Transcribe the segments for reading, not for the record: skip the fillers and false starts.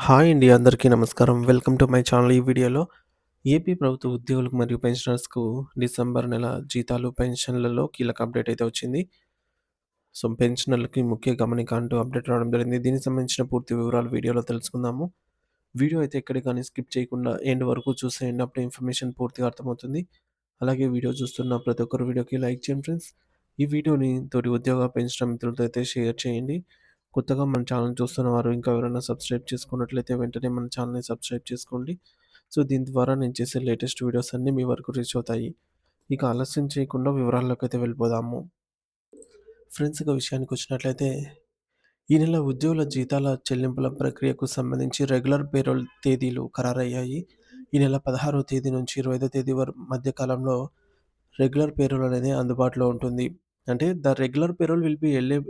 Hi అండి. అందరికీ నమస్కారం. Welcome to my channel. ఈ వీడియోలో ఏపీ ప్రభుత్వ ఉద్యోగులకు మరియు పెన్షనర్స్‌కు డిసెంబర్ నెల జీతాలు, పెన్షన్‌లలో కీలక అప్డేట్ అయితే వచ్చింది. సో, పెన్షనర్లకి ముఖ్య గమనిక అంటూ అప్డేట్ రావడం జరిగింది. దీనికి సంబంధించిన పూర్తి వివరాలు వీడియోలో తెలుసుకుందాము. వీడియో అయితే ఎక్కడ గాని స్కిప్ చేయకుండా ఎండ్ వరకు చూసేయండి. అప్పుడే ఇన్ఫర్మేషన్ పూర్తిగా అర్థమవుతుంది. అలాగే వీడియో చూస్తున్న ప్రతి ఒక్కరు వీడియోకి లైక్ చేయండి ఫ్రెండ్స్. ఈ వీడియోని తోటి ఉద్యోగ పెన్షన్ మిత్రులతో అయితే షేర్ చేయండి. కొత్తగా మన ఛానల్ చూస్తున్న వారు ఇంకా ఎవరైనా సబ్స్క్రైబ్ చేసుకున్నట్లయితే వెంటనే మన ఛానల్‌ని సబ్స్క్రైబ్ చేసుకోండి. సో, దీని ద్వారా నేను చేసే లేటెస్ట్ వీడియోస్ అన్నీ మీ వరకు రీచ్ అవుతాయి. ఇక ఆలస్యం చేయకుండా వివరాల్లోకైతే వెళ్ళిపోదాము. ఫ్రెండ్స్, ఇక విషయానికొచ్చినట్లయితే ఈ నెల ఉద్యోగుల జీతాల చెల్లింపుల ప్రక్రియకు సంబంధించి రెగ్యులర్ పేరోల్ తేదీలు ఖరారయ్యాయి. ఈ నెల 16వ తేదీ నుంచి 25వ తేదీ మధ్య కాలంలో రెగ్యులర్ పేరోల్ అనేది అందుబాటులో ఉంటుంది. అంటే the regular payroll will be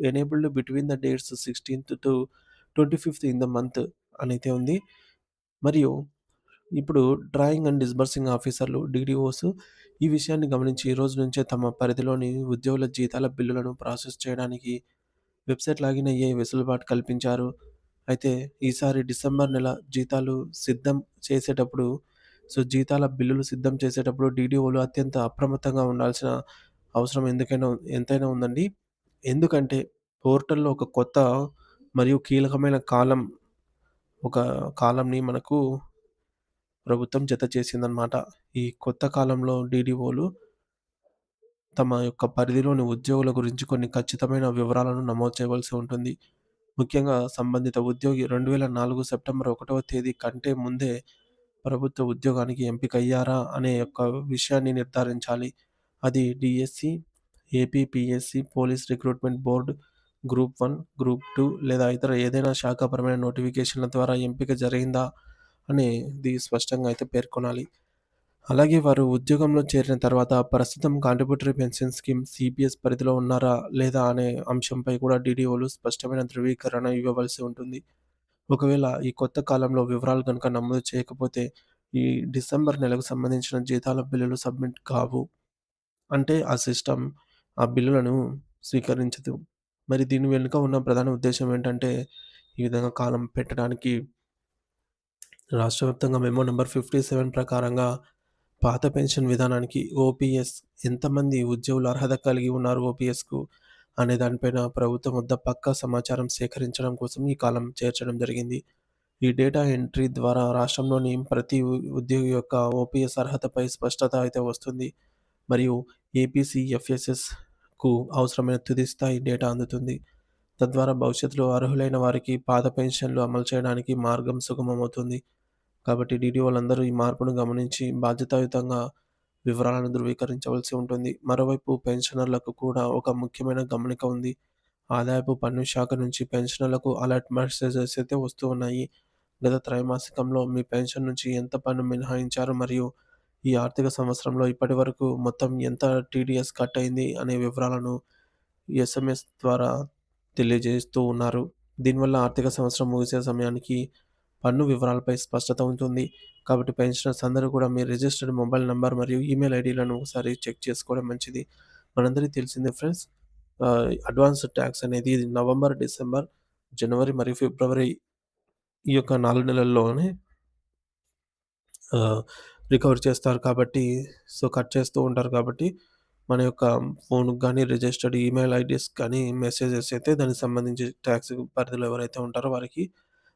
enabled between the dates 16థ్ టు 25థ్ ఇన్ ద మంత్ అనైతే ఉంది. మరియు ఇప్పుడు డ్రాయింగ్ అండ్ డిస్బర్సింగ్ ఆఫీసర్లు డీడీఓస్ ఈ విషయాన్ని గమనించి ఈ రోజు నుంచే తమ పరిధిలోని ఉద్యోగుల జీతాల బిల్లులను ప్రాసెస్ చేయడానికి వెబ్‌సైట్ లాగిన్ అయ్యే వెసులుబాటు కల్పించారు. అయితే ఈసారి డిసెంబర్ నెల జీతాలు సిద్ధం చేసేటప్పుడు జీతాల బిల్లులు సిద్ధం చేసేటప్పుడు డీడీఓలు అత్యంత అప్రమత్తంగా ఉండాల్సిన అవసరం ఎంతైనా ఉందండి. ఎందుకంటే పోర్టల్‌లో ఒక కొత్త మరియు కీలకమైన ఒక కాలమ్‌ని మనకు ప్రభుత్వం జత చేసిందనమాట. ఈ కొత్త కాలంలో డీడీఓలు తమ యొక్క పరిధిలోని ఉద్యోగుల గురించి కొన్ని ఖచ్చితమైన వివరాలను నమోదు చేయవలసి ఉంటుంది. ముఖ్యంగా సంబంధిత ఉద్యోగి 2004 సెప్టెంబర్ 1వ తేదీ కంటే ముందే ప్రభుత్వ ఉద్యోగానికి ఎంపికయ్యారా అనే యొక్క విషయాన్ని నిర్ధారించాలి. అది DSC, APPSC, police recruitment board, group 1, group 2 లేదా ఇతర ఏదైనా శాఖాపరమైన నోటిఫికేషన్ల ద్వారా ఎంపిక జరిగిందా అనేది స్పష్టంగా అయితే పేర్కొనాలి. అలాగే వారు ఉద్యోగంలో చేరిన తర్వాత ప్రస్తుతం కాంట్రిబ్యూటరీ పెన్షన్ స్కీమ్ సీపీఎస్ పరిధిలో ఉన్నారా? లేదా? అనే అంశంపై కూడా డీడీఓలు స్పష్టమైన ధృవీకరణ ఇవ్వవలసి ఉంటుంది. ఒకవేళ ఈ కొత్త కాలంలో వివరాలు గనుక నమోదు చేయకపోతే, ఈ డిసెంబర్ నెలకు సంబంధించిన జీతాల బిల్లులు సబ్మిట్ కావు. అంటే ఆ సిస్టమ్ ఆ బిల్లులను స్వీకరించదు. మరి దీని వెనుక ఉన్న ప్రధాన ఉద్దేశ్యం ఏంటంటే, ఈ విధంగా కాలం పెట్టడానికి రాష్ట్ర వ్యాప్తంగా మెమో నంబర్ 57 ప్రకారంగా పాత పెన్షన్ విధానానికి ఓపీఎస్ ఎంతమంది ఉద్యోగులు అర్హత కలిగి ఉన్నారు ఓపీఎస్‌కు అనే దానిపైన ప్రభుత్వం వద్ద పక్కా సమాచారం సేకరించడం కోసం ఈ కాలం చేర్చడం జరిగింది. ఈ డేటా ఎంట్రీ ద్వారా రాష్ట్రంలోని ప్రతి ఉద్యోగి యొక్క ఓపీఎస్ అర్హతపై స్పష్టత అయితే వస్తుంది. మరియు ఏపీసీఎఫ్ఎస్ఎస్‌కు అవసరమైన తుది స్థాయి డేటా అందుతుంది. తద్వారా భవిష్యత్తులో అర్హులైన వారికి పాత పెన్షన్లు అమలు చేయడానికి మార్గం సుగమమవుతుంది. కాబట్టి డీడీఓలందరూ ఈ మార్పును గమనించి బాధ్యతాయుతంగా వివరాలను ధృవీకరించవలసి ఉంటుంది. మరోవైపు పెన్షనర్లకు కూడా ఒక ముఖ్యమైన గమనిక ఉంది. ఆదాయపు పన్ను శాఖ నుంచి పెన్షనర్లకు అలర్ట్ మెసేజెస్ అయితే వస్తూ ఉన్నాయి. గత త్రైమాసికంలో మీ పెన్షన్ నుంచి ఎంత పన్ను మినహాయించారు మరియు ఈ ఆర్థిక సంవత్సరంలో ఇప్పటివరకు మొత్తం ఎంత టీడీఎస్ కట్ అయింది అనే వివరాలను ఎస్ఎంఎస్ ద్వారా తెలియజేస్తూ ఉన్నారు. దీనివల్ల ఆర్థిక సంవత్సరం ముగిసే సమయానికి పన్ను వివరాలపై స్పష్టత ఉంటుంది. కాబట్టి పెన్షనర్స్ అందరూ కూడా మీ రిజిస్టర్డ్ మొబైల్ నంబర్ మరియు ఈమెయిల్ ఐడీలను ఒకసారి చెక్ చేసుకోవడం మంచిది. మనందరికీ తెలిసిందే ఫ్రెండ్స్, అడ్వాన్స్డ్ టాక్స్ అనేది నవంబర్, డిసెంబర్, జనవరి మరియు ఫిబ్రవరి ఈ యొక్క 4 నెలల్లోనే ఆహ్, రికవర్ చేస్తారు కాబట్టి, కట్ చేస్తూ ఉంటారు కాబట్టి, మన యొక్క ఫోన్‌కి గానీ, రిజిస్టర్డ్ ఈమెయిల్ ఐడీస్‌కి కానీ మెసేజెస్ అయితే దానికి సంబంధించి టాక్స్ పరిధిలో ఎవరైతే ఉంటారో వారికి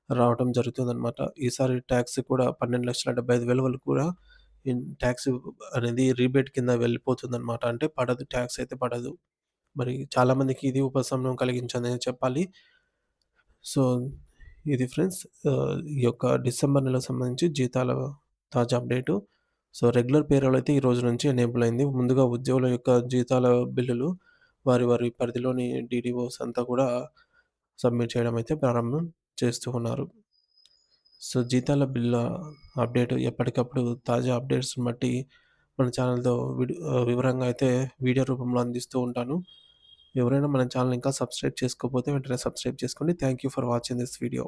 రావటం జరుగుతుందనమాట. ఈసారి టాక్స్ కూడా 12,75,000 వరకు కూడా టాక్స్ అనేది రీబేట్ కింద వెళ్ళిపోతుందనమాట. అంటే పడదు, టాక్స్ అయితే పడదు. మరి చాలామందికి ఇది ఉపశమనం కలిగించిందనే చెప్పాలి. సో, ఇది ఫ్రెండ్స్, ఈ యొక్క డిసెంబర్ నెలకు సంబంధించి జీతాల తాజా అప్డేటు. రెగ్యులర్ పేరోల్ అయితే ఈ రోజు నుంచి ఎనేబుల్ అయింది. ముందుగా ఉద్యోగుల యొక్క జీతాల బిల్లులు వారి పరిధిలోని డీడీఓస్ అంతా కూడా సబ్మిట్ చేయడం అయితే ప్రారంభం చేస్తూ ఉన్నారు. జీతాల బిల్ల అప్డేట్ ఎప్పటికప్పుడు తాజా అప్డేట్స్‌ని బట్టి మన ఛానెల్‌లో వివరంగా అయితే వీడియో రూపంలో అందిస్తూ ఉంటాను. ఎవరైనా మన ఛానెల్ ఇంకా సబ్స్క్రైబ్ చేసుకోకపోతే వెంటనే సబ్స్క్రైబ్ చేసుకోండి. Thank you for watching this video.